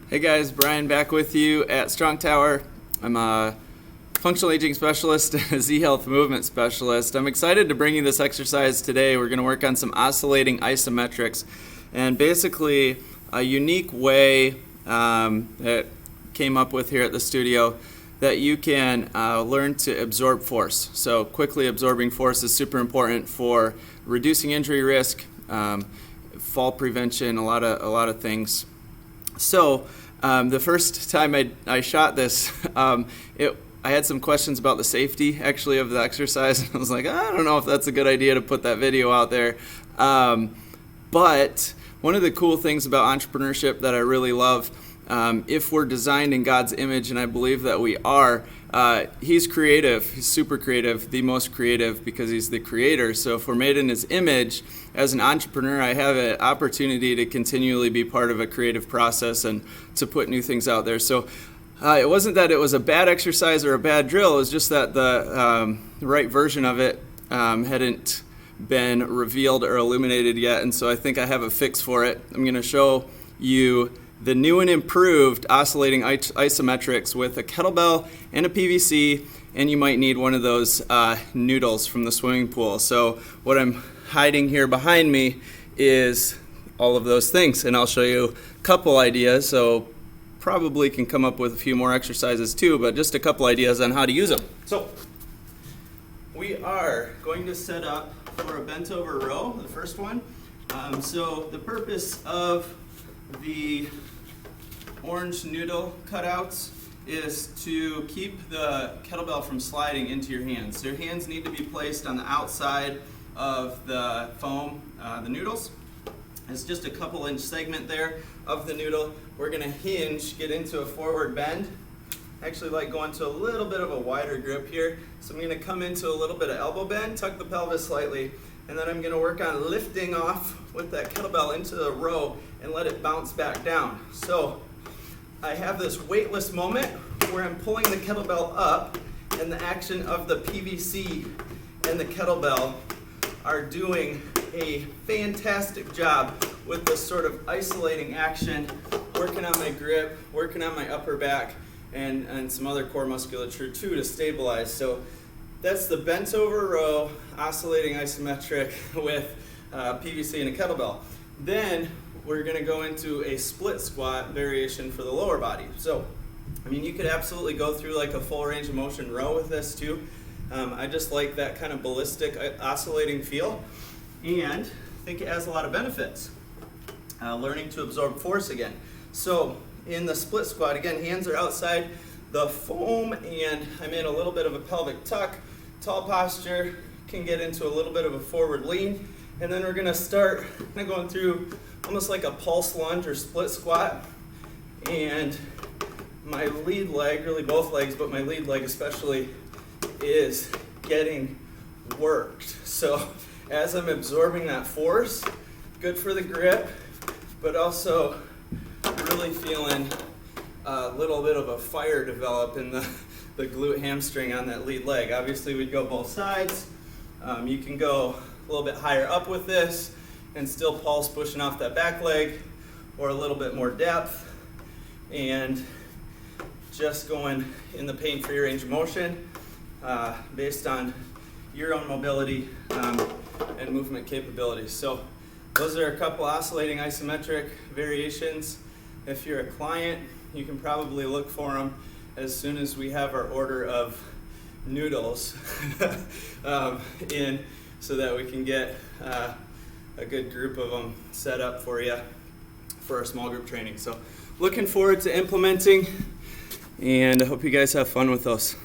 Hey guys, Brian back with you at Strong Tower. I'm a functional aging specialist and a Z-Health movement specialist. I'm excited to bring you this exercise today. We're going to work on some oscillating isometrics and basically a unique way that came up with here at the studio that you can learn to absorb force. So quickly absorbing force is super important for reducing injury risk, fall prevention, a lot of things. So the first time I shot this, I had some questions about the safety actually of the exercise, and I was like, I don't know if that's a good idea to put that video out there. But one of the cool things about entrepreneurship that I really love, if we're designed in God's image, and I believe that we are, He's creative. He's super creative, the most creative because He's the creator. So if we're made in His image, as an entrepreneur, I have an opportunity to continually be part of a creative process and to put new things out there. So it wasn't that it was a bad exercise or a bad drill. It was just that the right version of it hadn't been revealed or illuminated yet. And so I think I have a fix for it. I'm going to show you the new and improved oscillating isometrics with a kettlebell and a PVC, and you might need one of those noodles from the swimming pool. So what I'm hiding here behind me is all of those things, and I'll show you a couple ideas. So probably can come up with a few more exercises too, but just a couple ideas on how to use them. So we are going to set up for a bent over row, the first one. So the purpose of the orange noodle cutouts is to keep the kettlebell from sliding into your hands. So your hands need to be placed on the outside of the foam, the noodles. It's just a couple inch segment there of the noodle. We're going to hinge, get into a forward bend. I actually like going to a little bit of a wider grip here. So I'm going to come into a little bit of elbow bend, tuck the pelvis slightly, and then I'm going to work on lifting off with that kettlebell into the row and let it bounce back down. So I have this weightless moment where I'm pulling the kettlebell up, and the action of the PVC and the kettlebell are doing a fantastic job with this sort of isolating action, working on my grip, working on my upper back, and some other core musculature too to stabilize. So that's the bent over row oscillating isometric with PVC and a kettlebell. Then we're going to go into a split squat variation for the lower body. So, I mean, you could absolutely go through like a full range of motion row with this too. I just like that kind of ballistic oscillating feel, and I think it has a lot of benefits. Learning to absorb force again. So in the split squat, again, hands are outside the foam, and I'm in a little bit of a pelvic tuck. Tall posture, can get into a little bit of a forward lean, and then we're going to start going through almost like a pulse lunge or split squat. And my lead leg, really both legs, but my lead leg especially, is getting worked. So as I'm absorbing that force, good for the grip, but also really feeling a little bit of a fire develop in the glute hamstring on that lead leg. Obviously we'd go both sides. You can go a little bit higher up with this and still pulse pushing off that back leg, or a little bit more depth and just going in the pain-free range of motion based on your own mobility and movement capabilities. So those are a couple oscillating isometric variations. If you're a client, you can probably look for them as soon as we have our order of noodles in, so that we can get a good group of them set up for you for our small group training. So looking forward to implementing, and I hope you guys have fun with those.